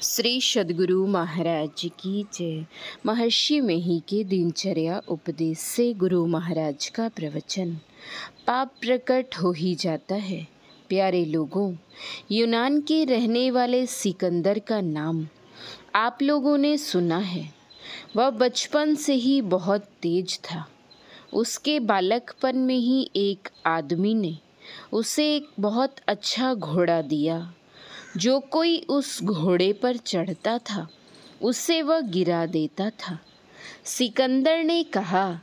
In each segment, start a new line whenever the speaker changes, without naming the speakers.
श्री सद्गुरु महाराज जी की जय। महर्षि मेही के दिनचर्या उपदेश से गुरु महाराज का प्रवचन। पाप प्रकट हो ही जाता है। प्यारे लोगों, यूनान के रहने वाले सिकंदर का नाम आप लोगों ने सुना है। वह बचपन से ही बहुत तेज था। उसके बालकपन में ही एक आदमी ने उसे एक बहुत अच्छा घोड़ा दिया। जो कोई उस घोड़े पर चढ़ता था उसे वह गिरा देता था। सिकंदर ने कहा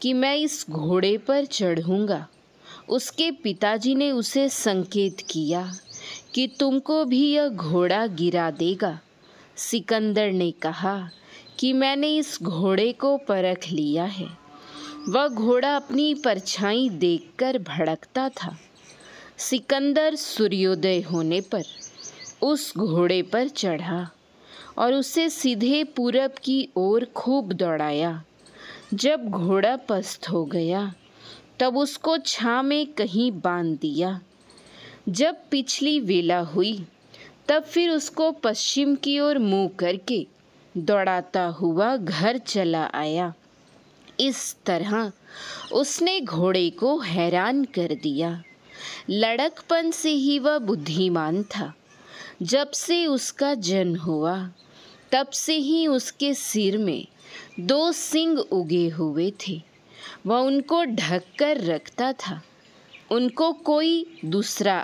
कि मैं इस घोड़े पर चढ़ूँगा। उसके पिताजी ने उसे संकेत किया कि तुमको भी यह घोड़ा गिरा देगा। सिकंदर ने कहा कि मैंने इस घोड़े को परख लिया है। वह घोड़ा अपनी परछाई देखकर भड़कता था। सिकंदर सूर्योदय होने पर उस घोड़े पर चढ़ा और उसे सीधे पूरब की ओर खूब दौड़ाया। जब घोड़ा पस्त हो गया तब उसको छां में कहीं बांध दिया। जब पिछली वेला हुई तब फिर उसको पश्चिम की ओर मुँह करके दौड़ाता हुआ घर चला आया। इस तरह उसने घोड़े को हैरान कर दिया। लड़कपन से ही वह बुद्धिमान था। जब से उसका जन्म हुआ तब से ही उसके सिर में 2 सींग उगे हुए थे। वह उनको ढक कर रखता था। उनको कोई दूसरा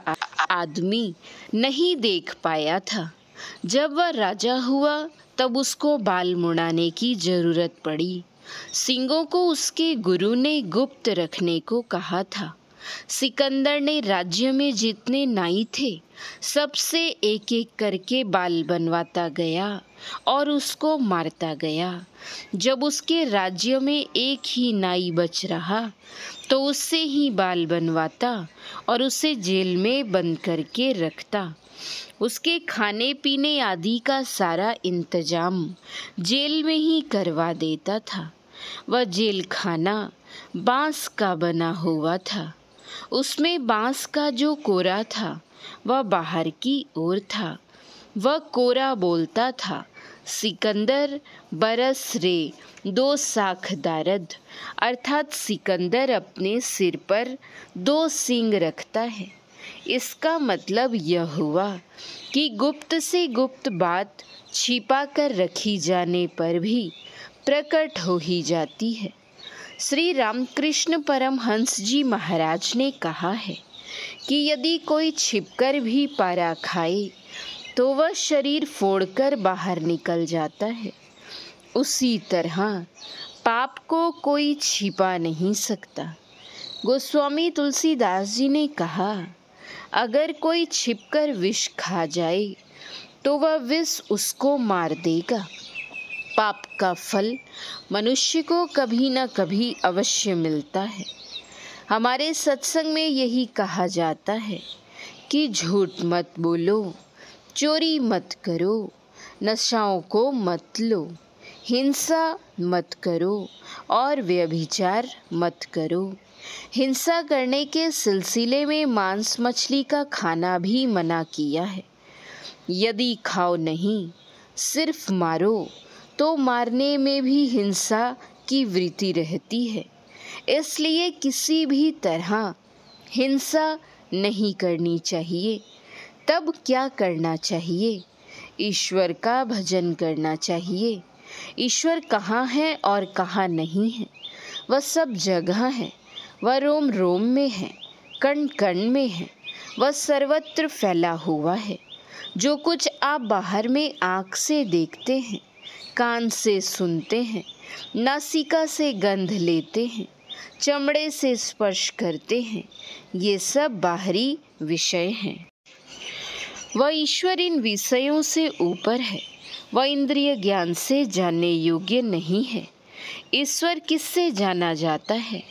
आदमी नहीं देख पाया था। जब वह राजा हुआ तब उसको बाल मुड़ाने की ज़रूरत पड़ी। सींगों को उसके गुरु ने गुप्त रखने को कहा था। सिकंदर ने राज्य में जितने नाई थे सबसे एक एक करके बाल बनवाता गया और उसको मारता गया। जब उसके राज्य में एक ही नाई बच रहा तो उससे ही बाल बनवाता और उसे जेल में बंद करके रखता। उसके खाने पीने आदि का सारा इंतजाम जेल में ही करवा देता था। वह जेल खाना बांस का बना हुआ था। उसमें बांस का जो कोरा था वह बाहर की ओर था। वह कोरा बोलता था, सिकंदर बरस रे 2 साख दारद, अर्थात सिकंदर अपने सिर पर 2 सींग रखता है। इसका मतलब यह हुआ कि गुप्त से गुप्त बात छिपा कर रखी जाने पर भी प्रकट हो ही जाती है। श्री रामकृष्ण परमहंस जी महाराज ने कहा है कि यदि कोई छिपकर भी पारा खाए तो वह शरीर फोड़कर बाहर निकल जाता है। उसी तरह पाप को कोई छिपा नहीं सकता। गोस्वामी तुलसीदास जी ने कहा, अगर कोई छिपकर विष खा जाए तो वह विष उसको मार देगा। पाप का फल मनुष्य को कभी न कभी अवश्य मिलता है। हमारे सत्संग में यही कहा जाता है कि झूठ मत बोलो, चोरी मत करो, नशाओं को मत लो, हिंसा मत करो और व्यभिचार मत करो। हिंसा करने के सिलसिले में मांस मछली का खाना भी मना किया है। यदि खाओ नहीं, सिर्फ मारो, तो मारने में भी हिंसा की वृत्ति रहती है। इसलिए किसी भी तरह हिंसा नहीं करनी चाहिए। तब क्या करना चाहिए? ईश्वर का भजन करना चाहिए। ईश्वर कहाँ है और कहाँ नहीं है? वह सब जगह है। वह रोम रोम में है, कण कण में है। वह सर्वत्र फैला हुआ है। जो कुछ आप बाहर में आँख से देखते हैं, कान से सुनते हैं, नासिका से गंध लेते हैं, चमड़े से स्पर्श करते हैं, ये सब बाहरी विषय हैं। वह ईश्वर इन विषयों से ऊपर है। वह इंद्रिय ज्ञान से जानने योग्य नहीं है। ईश्वर किससे जाना जाता है?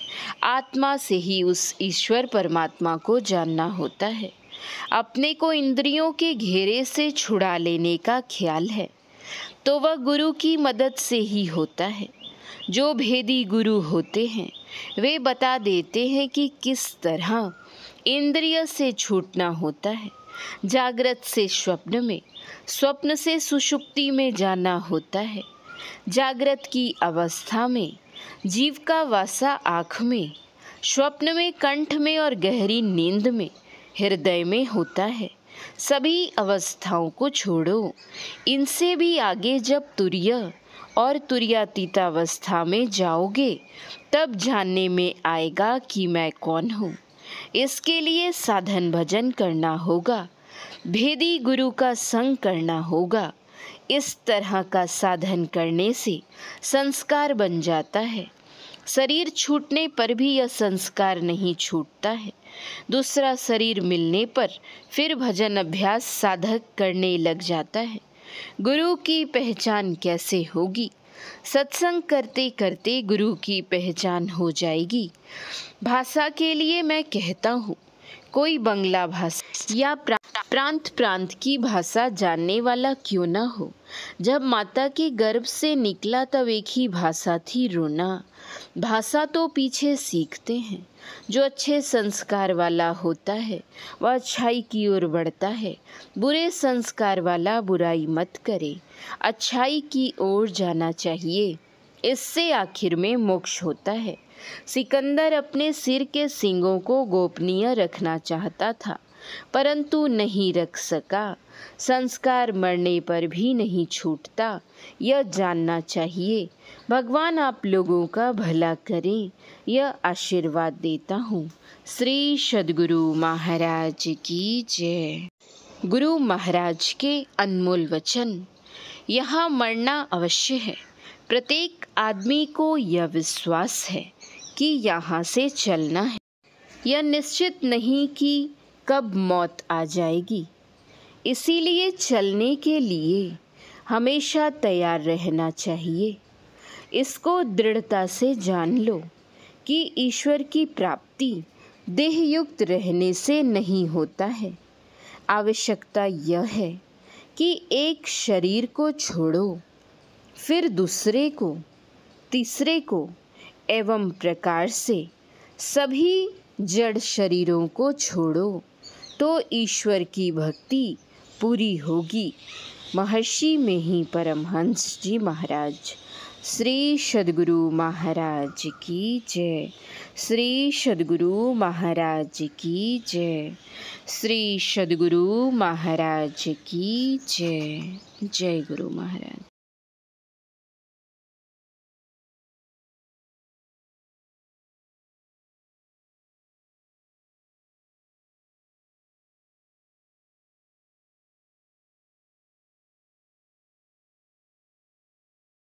आत्मा से ही उस ईश्वर परमात्मा को जानना होता है। अपने को इंद्रियों के घेरे से छुड़ा लेने का ख्याल है तो वह गुरु की मदद से ही होता है। जो भेदी गुरु होते हैं वे बता देते हैं कि किस तरह इंद्रिय से छूटना होता है। जागृत से स्वप्न में, स्वप्न से सुषुप्ति में जाना होता है। जागृत की अवस्था में जीव का वासा आँख में, स्वप्न में कंठ में और गहरी नींद में हृदय में होता है। सभी अवस्थाओं को छोड़ो। इनसे भी आगे जब तुर्य और तुर्यातीतावस्था में जाओगे तब जानने में आएगा कि मैं कौन हूँ। इसके लिए साधन भजन करना होगा, भेदी गुरु का संग करना होगा। इस तरह का साधन करने से संस्कार बन जाता है। शरीर छूटने पर भी यह संस्कार नहीं छूटता है। दूसरा शरीर मिलने पर फिर भजन अभ्यास साधक करने लग जाता है। गुरु की पहचान कैसे होगी? सत्संग करते करते गुरु की पहचान हो जाएगी। भाषा के लिए मैं कहता हूँ, कोई बंगला भाषा या प्रांत की भाषा जानने वाला क्यों न हो। जब माता के गर्भ से निकला तब एक ही भाषा थी, रोना। भाषा तो पीछे सीखते हैं। जो अच्छे संस्कार वाला होता है वह अच्छाई की ओर बढ़ता है। बुरे संस्कार वाला बुराई मत करे, अच्छाई की ओर जाना चाहिए। इससे आखिर में मोक्ष होता है। सिकंदर अपने सिर के सींगों को गोपनीय रखना चाहता था, परंतु नहीं रख सका। संस्कार मरने पर भी नहीं छूटता, यह जानना चाहिए। भगवान आप लोगों का भला करें, यह आशीर्वाद देता हूँ। श्री सद्गुरु महाराज की जय। गुरु महाराज के अनमोल वचन। यहाँ मरना अवश्य है। प्रत्येक आदमी को यह विश्वास है कि यहाँ से चलना है। यह निश्चित नहीं कि कब मौत आ जाएगी। इसीलिए चलने के लिए हमेशा तैयार रहना चाहिए। इसको दृढ़ता से जान लो कि ईश्वर की प्राप्ति देहयुक्त रहने से नहीं होता है। आवश्यकता यह है कि एक शरीर को छोड़ो, फिर दूसरे को, तीसरे को, एवं प्रकार से सभी जड़ शरीरों को छोड़ो तो ईश्वर की भक्ति पूरी होगी। महर्षि में ही परमहंस जी महाराज। श्री सद्गुरु महाराज की जय। श्री सद्गुरु महाराज की जय। श्री सद्गुरु महाराज की जय। जय गुरु महाराज।